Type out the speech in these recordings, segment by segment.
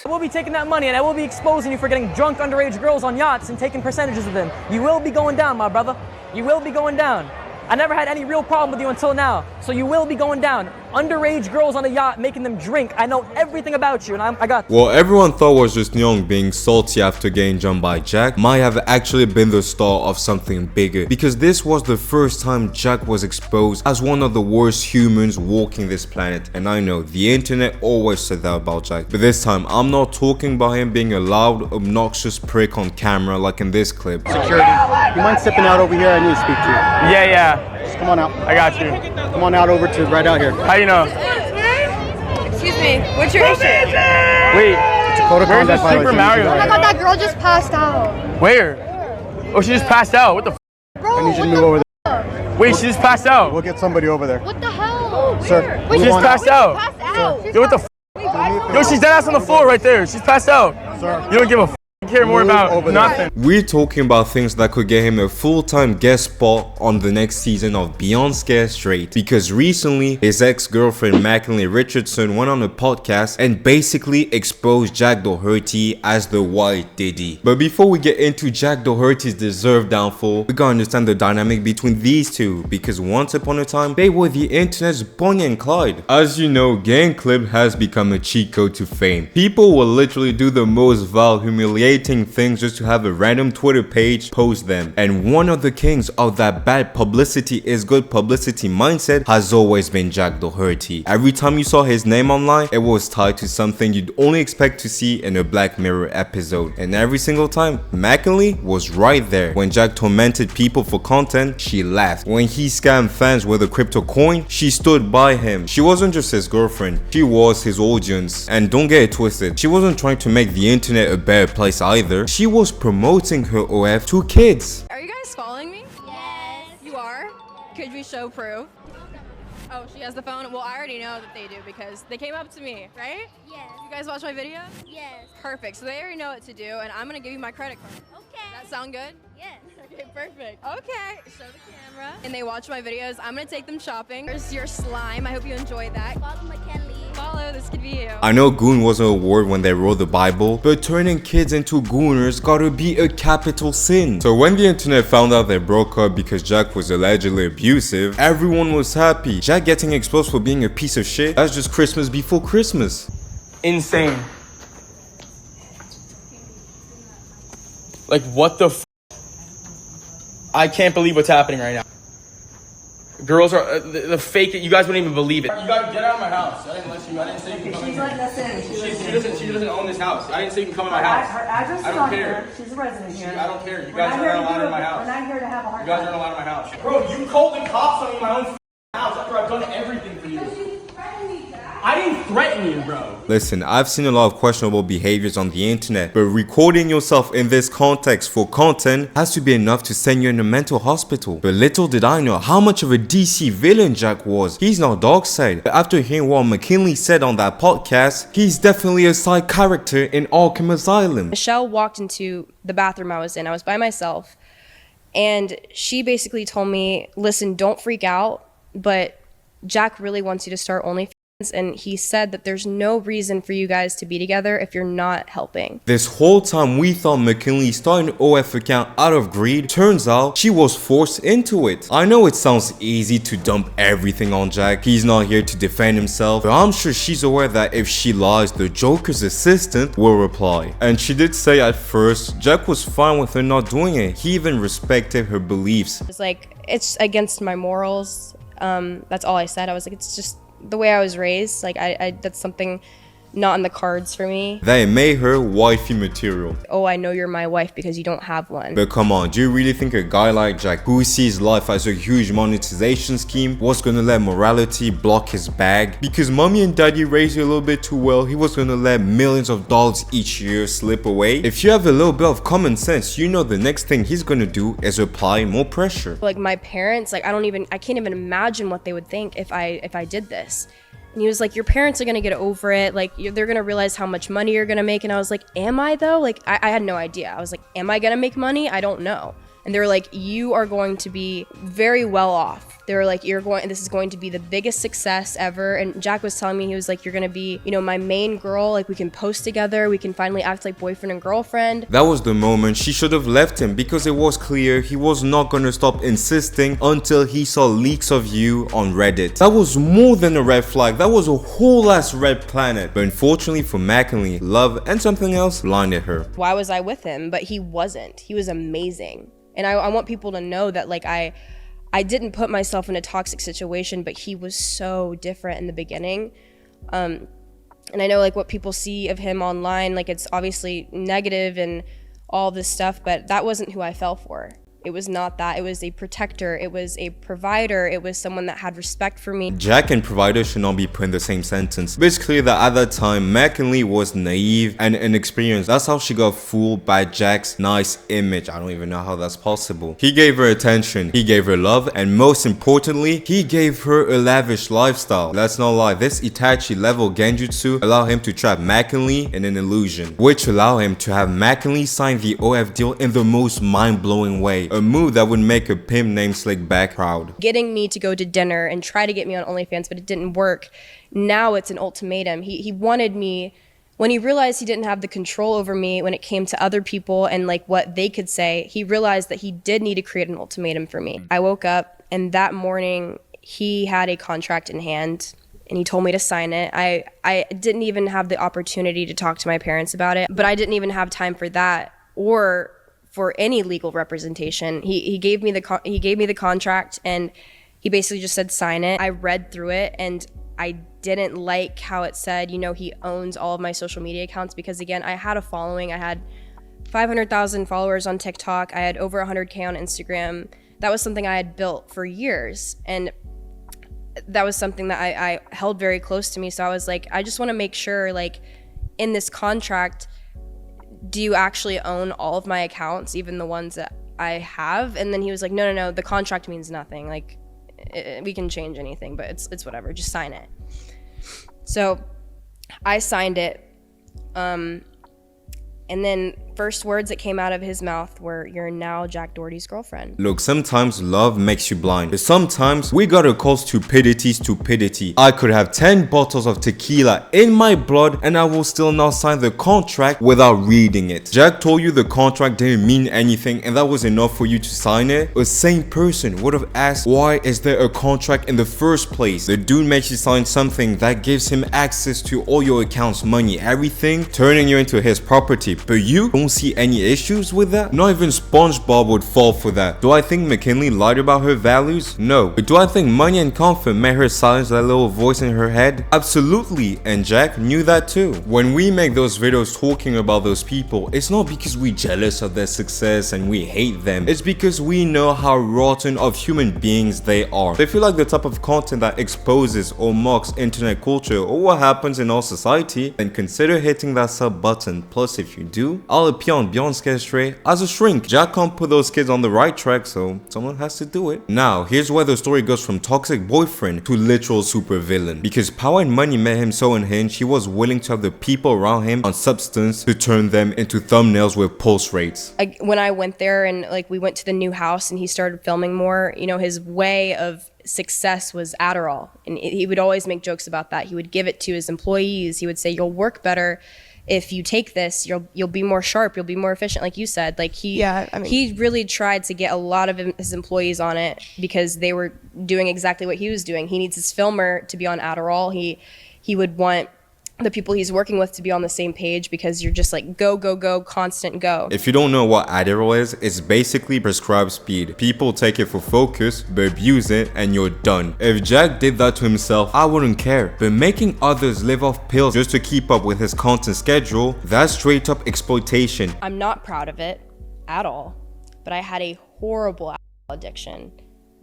I will be taking that money and I will be exposing you for getting drunk underage girls on yachts and taking percentages of them. You will be going down, my brother. You will be going down. I never had any real problem with you until now, so you will be going down. Underage girls on a yacht, making them drink. I know everything about you, and I got... What everyone thought was just Young being salty after getting jumped by Jack might have actually been the start of something bigger, because this was the first time Jack was exposed as one of the worst humans walking this planet. And I know the internet always said that about Jack, but this time I'm not talking about him being a loud, obnoxious prick on camera like in this clip. Security, you mind stepping out over here? I need to speak to you. Yeah. Just come on out. I got you. Come on out over to right out here. How you know? Excuse me, what's your issue? Wait, where's the Super Mario? Oh my god, that girl just passed out. Where? Oh, she just passed out. What the f? Bro, I need you to move over there. Wait, she just passed out. We'll get somebody over there. What the hell? Sir, Wait, she just passed out. Yo, what the f? Wait, Yo, she's dead ass on the floor right there. She's passed out. Sir, You don't give a f. Care more about over there. nothing. We're talking about things that could get him a full-time guest spot on the next season of Beyond Scared Straight, because recently his ex-girlfriend McKinley Richardson went on a podcast and basically exposed Jack Doherty as the white Diddy. But before we get into Jack Doherty's deserved downfall, we gotta understand the dynamic between these two, because once upon a time they were the internet's Bonnie and Clyde. As you know, gang clip has become a cheat code to fame. People will literally do the most vile, humiliating things just to have a random Twitter page post them. And one of the kings of that bad publicity is good publicity mindset has always been Jack Doherty. Every time you saw his name online, it was tied to something you'd only expect to see in a Black Mirror episode. And every single time, McKinley was right there. When Jack tormented people for content, she laughed. When he scammed fans with a crypto coin, she stood by him. She wasn't just his girlfriend, she was his audience. And don't get it twisted, she wasn't trying to make the internet a better place either. She was promoting her OF to kids. Are you guys following me? Yes. You are? Could we show proof? Oh, she has the phone? Well, I already know that they do because they came up to me, right? Yes. You guys watch my video? Yes. Perfect. So they already know what to do, and I'm gonna give you my credit card. Okay. That sound good? Yes. Okay, perfect. Okay, show the camera. And they watch my videos. I'm gonna take them shopping. There's your slime. I hope you enjoyed that. Follow McKinley. Follow, this could be you. I know goon wasn't a word when they wrote the Bible, but turning kids into gooners gotta be a capital sin. So when the internet found out they broke up because Jack was allegedly abusive, everyone was happy. Jack getting exposed for being a piece of shit, that's just Christmas before Christmas. Insane. Like, what the f? I can't believe what's happening right now. Girls are the fake it. You guys wouldn't even believe it. You guys get out of my house. I didn't let you. I didn't say you can come in. She's letting us in. She doesn't own this house. I didn't say you can come in my house. Her address I is don't on care. here. She's a resident here. I don't care. You guys aren't allowed in my house. We're not here to have a hard You guys aren't allowed in my house. Bro, you called the cops on me in my own house after I've done everything for you. I didn't threaten you, bro. Listen, I've seen a lot of questionable behaviors on the internet, but recording yourself in this context for content has to be enough to send you in a mental hospital. But little did I know how much of a DC villain Jack was. He's not dark side. But after hearing what McKinley said on that podcast, he's definitely a side character in Arkham Asylum. Michelle walked into the bathroom I was in. I was by myself. And she basically told me, listen, don't freak out, but Jack really wants you to start OnlyFans. And he said that there's no reason for you guys to be together if you're not helping. This whole time we thought McKinley started an OF account out of greed. Turns out she was forced into it. I know it sounds easy to dump everything on Jack. He's not here to defend himself, but I'm sure she's aware that if she lies, the Joker's assistant will reply. And she did say at first Jack was fine with her not doing it. He even respected her beliefs. It's like, it's against my morals. That's all I said. I was like, it's just the way I was raised. Like, I that's something not in the cards for me. They made her wifey material. Oh, I know you're my wife because you don't have one. But come on, do you really think a guy like Jack, who sees life as a huge monetization scheme, was gonna let morality block his bag? Because mommy and daddy raised you a little bit too well, he was gonna let millions of dollars each year slip away? If you have a little bit of common sense, you know the next thing he's gonna do is apply more pressure. Like, my parents, like, I can't even imagine what they would think if I did this. And he was like, your parents are gonna get over it, like, they're gonna realize how much money you're gonna make. And I was like, am I though? Like, I had no idea. I was like, am I gonna make money? I don't know. And they were like, you are going to be very well off. They were like, this is going to be the biggest success ever. And Jack was telling me, he was like, you're going to be, my main girl. Like, we can post together. We can finally act like boyfriend and girlfriend. That was the moment she should have left him, because it was clear he was not going to stop insisting until he saw leaks of you on Reddit. That was more than a red flag. That was a whole ass red planet. But unfortunately for McKinley, love and something else blinded her. Why was I with him? But he wasn't. He was amazing. And I want people to know that, like, I didn't put myself in a toxic situation, but he was so different in the beginning. And I know, like, what people see of him online, like, it's obviously negative and all this stuff, but that wasn't who I fell for. It was not that. It was a protector. It was a provider. It was someone that had respect for me. Jack and provider should not be put in the same sentence. But it's clear that at that time, McKinley was naive and inexperienced. That's how she got fooled by Jack's nice image. I don't even know how that's possible. He gave her attention, he gave her love, and most importantly, he gave her a lavish lifestyle. Let's not lie, this Itachi level genjutsu allowed him to trap McKinley in an illusion, which allowed him to have McKinley sign the OF deal in the most mind-blowing way. A move that would make a pimp named Slickback proud. Getting me to go to dinner and try to get me on OnlyFans, but it didn't work. Now it's an ultimatum. He wanted me, when he realized he didn't have the control over me when it came to other people and like what they could say, he realized that he did need to create an ultimatum for me. I woke up and that morning he had a contract in hand and he told me to sign it. I didn't even have the opportunity to talk to my parents about it, but I didn't even have time for that or for any legal representation. He gave me the contract and he basically just said sign it. I read through it and I didn't like how it said, he owns all of my social media accounts, because again, I had a following. I had 500,000 followers on TikTok. I had over 100K on Instagram. That was something I had built for years, and that was something that I held very close to me. So I was like, I just want to make sure, like, in this contract, do you actually own all of my accounts, even the ones that I have? And then he was like, no, the contract means nothing. Like, we can change anything, but it's whatever, just sign it. So I signed it. And then first words that came out of his mouth were, you're now Jack Doherty's girlfriend. Look, sometimes love makes you blind, but sometimes we gotta call stupidity. I could have 10 bottles of tequila in my blood and I will still not sign the contract without reading it. Jack told you the contract didn't mean anything and that was enough for you to sign it. A sane person would have asked, why is there a contract in the first place? The dude makes you sign something that gives him access to all your accounts, money, everything, turning you into his property. But you don't see any issues with that? Not even SpongeBob would fall for that. Do I think McKinley lied about her values? No. But do I think money and comfort made her silence that little voice in her head? Absolutely. And Jack knew that too. When we make those videos talking about those people, it's not because we're jealous of their success and we hate them. It's because we know how rotten of human beings they are. If you like the type of content that exposes or mocks internet culture or what happens in our society, then consider hitting that sub button. Plus, if you do, I'll appear on Beyond Scared Straight as a shrink. Jack can't put those kids on the right track, so someone has to do it. Now, here's where the story goes from toxic boyfriend to literal supervillain. Because power and money made him so unhinged, he was willing to have the people around him on substance to turn them into thumbnails with pulse rates. When I went there and we went to the new house and he started filming more, his way of success was Adderall. And he would always make jokes about that. He would give it to his employees. He would say, you'll work better if you take this, you'll be more sharp, you'll be more efficient, like you said. Like he really tried to get a lot of his employees on it because they were doing exactly what he was doing. He needs his filmer to be on Adderall. He would want the people he's working with to be on the same page because you're just like go, constant go. If you don't know what Adderall is, it's basically prescribed speed. People take it for focus, but abuse it and you're done. If Jack did that to himself, I wouldn't care. But making others live off pills just to keep up with his content schedule, that's straight up exploitation. I'm not proud of it at all, but I had a horrible addiction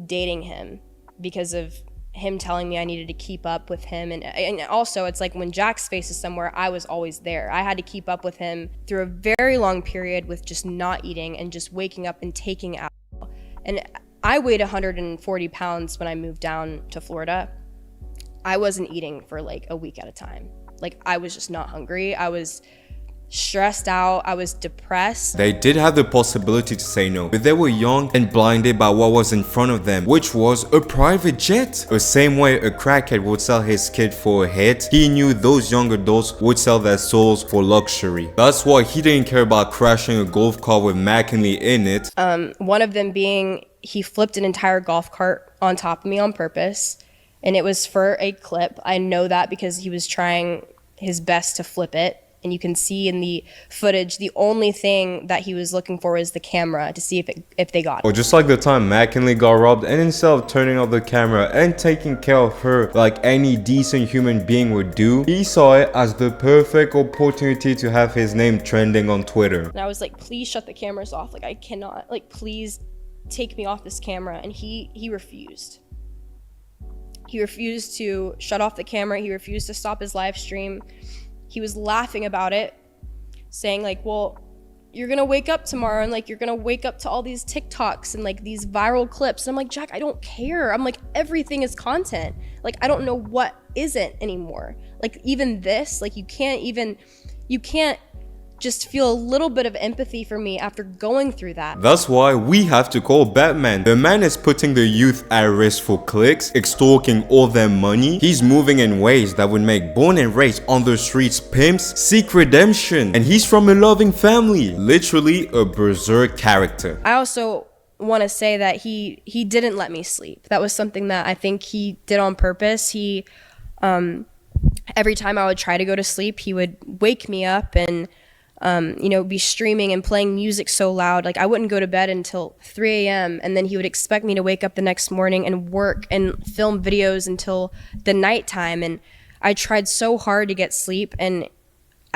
dating him because of him telling me I needed to keep up with him. And also it's like when Jack's face is somewhere, I was always there. I had to keep up with him through a very long period with just not eating and just waking up and taking alcohol. And I weighed 140 pounds when I moved down to Florida. I wasn't eating for like a week at a time. Like I was just not hungry. I was stressed out. I was depressed. They did have the possibility to say no, but they were young and blinded by what was in front of them, which was a private jet. The same way a crackhead would sell his kid for a hit, he knew those young adults would sell their souls for luxury. That's why he didn't care about crashing a golf cart with McKinley in it. One of them being he flipped an entire golf cart on top of me on purpose, and it was for a clip. I know that because he was trying his best to flip it. And you can see in the footage, the only thing that he was looking for was the camera to see if they got it. Or just like the time McKinley got robbed, and instead of turning off the camera and taking care of her like any decent human being would do, he saw it as the perfect opportunity to have his name trending on Twitter. And I was like, please shut the cameras off. Like, I cannot, like, please take me off this camera. And he refused. He refused to shut off the camera. He refused to stop his live stream. He was laughing about it, saying like, well, you're gonna wake up tomorrow and like you're gonna wake up to all these TikToks and like these viral clips. And I'm like, Jack, I don't care. I'm like, everything is content. Like, I don't know what isn't anymore. Like, even this, like, you can't just feel a little bit of empathy for me after going through that. That's why we have to call Batman. The man is putting the youth at risk for clicks, extorting all their money. He's moving in ways that would make born and raised on the streets pimps seek redemption. And he's from a loving family. Literally a berserk character. I also want to say that he didn't let me sleep. That was something that I think he did on purpose. He, every time I would try to go to sleep, he would wake me up and be streaming and playing music so loud. Like, I wouldn't go to bed until 3 a.m. and then he would expect me to wake up the next morning and work and film videos until the nighttime. And I tried so hard to get sleep and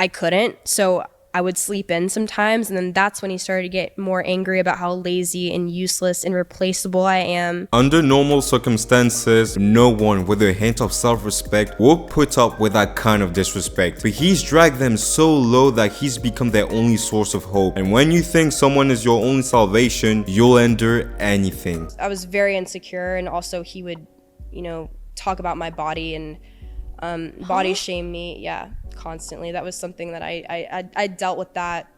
I couldn't. So I would sleep in sometimes, and then that's when he started to get more angry about how lazy and useless and replaceable I am. Under normal circumstances, no one with a hint of self-respect will put up with that kind of disrespect. But he's dragged them so low that he's become their only source of hope. And when you think someone is your only salvation, you'll endure anything. I was very insecure, and also he would, talk about my body and body shame me, constantly. That was something that I dealt with that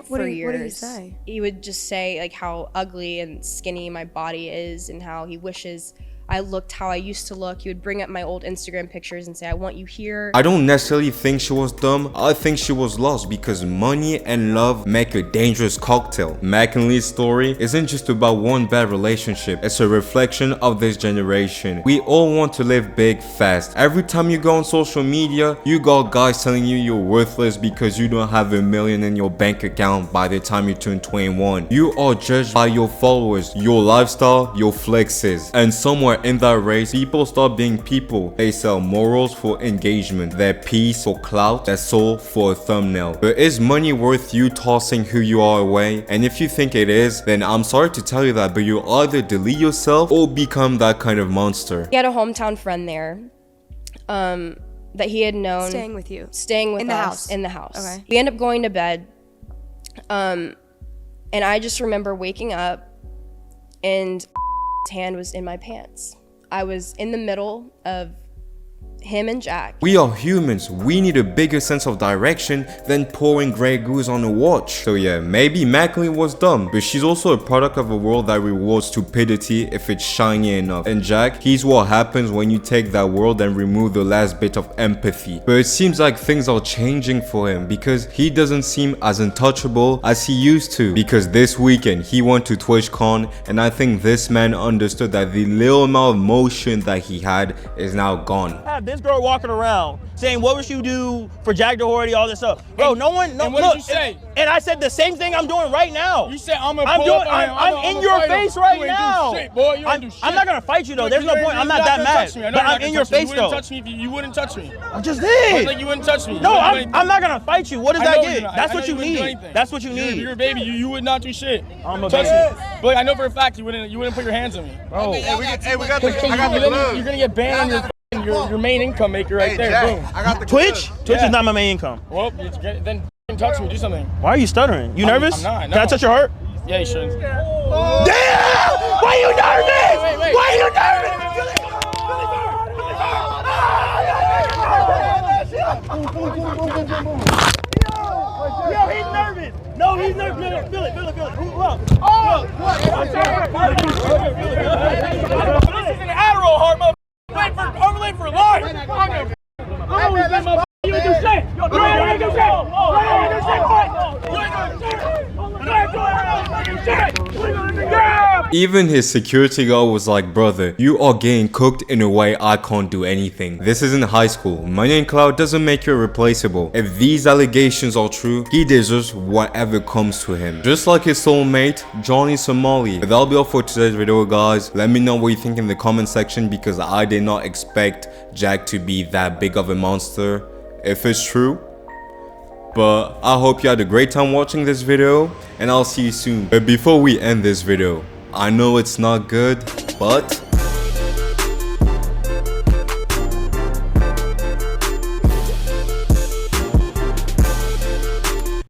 for years. What did he say? He would just say like how ugly and skinny my body is and how he wishes I looked how I used to look. He would bring up my old Instagram pictures and say, I want you here. I don't necessarily think she was dumb. I think she was lost because money and love make a dangerous cocktail. McKinley's story isn't just about one bad relationship. It's a reflection of this generation. We all want to live big fast. Every time you go on social media, you got guys telling you you're worthless because you don't have $1 million in your bank account by the time you turn 21. You are judged by your followers, your lifestyle, your flexes. And somewhere in that race, people stop being people. They sell morals for engagement, their peace for clout, their soul for a thumbnail. But is money worth you tossing who you are away? And if you think it is, then I'm sorry to tell you that, but you either delete yourself or become that kind of monster. He had a hometown friend there that he had known. Staying with you. Staying with in the us house. in the house. Okay. We end up going to bed. And I just remember waking up and hand was in my pants. I was in the middle of him and Jack. We are humans. We need a bigger sense of direction than pouring Grey Goose on a watch. So yeah, maybe McKinley was dumb, but she's also a product of a world that rewards stupidity if it's shiny enough. And Jack, he's what happens when you take that world and remove the last bit of empathy. But it seems like things are changing for him because he doesn't seem as untouchable as he used to. Because this weekend, he went to TwitchCon, and I think this man understood that the little amount of motion that he had is now gone. This girl walking around saying, what would you do for Jack Doherty, all this stuff. Bro, no one, no, and what look, did you say? And I said the same thing I'm doing right now. You said I'm I'm in your face right now. Shit, boy. You ain't do shit. I'm not gonna fight you though. There's no point. I'm not that mad. But I'm in your face though. You wouldn't touch me. I just did. Like you wouldn't touch me. No, I'm not gonna fight you. What does that get? That's what you wouldn't do need. anything. That's what you need. You're a baby. You would not do shit. I'm a touch baby. me. But I know for a fact you wouldn't put your hands on me. Bro. I got the gloves. You're gonna get banned on your main income maker right there. Jack, Boom. I got the Twitch? gloves. Twitch is not my main income. Well, then touch me. Do something. Why are you stuttering? You nervous? I'm not. No. Can I touch your heart? Yeah, you should. Damn! Why are you nervous? Wait. Why are you nervous? No, he's not. Feel it. Feel it. Look. Oh! This is an Adderall heart, mother. I'm late for life. You ain't do shit. You ain't do shit. Even his security guard was like, brother, you are getting cooked in a way I can't do anything. This isn't high school. Money and clout doesn't make you replaceable. If these allegations are true, he deserves whatever comes to him. Just like his soulmate, Johnny Somali. But that'll be all for today's video, guys. Let me know what you think in the comment section, because I did not expect Jack to be that big of a monster, if it's true. But I hope you had a great time watching this video, and I'll see you soon. But before we end this video, I know it's not good, but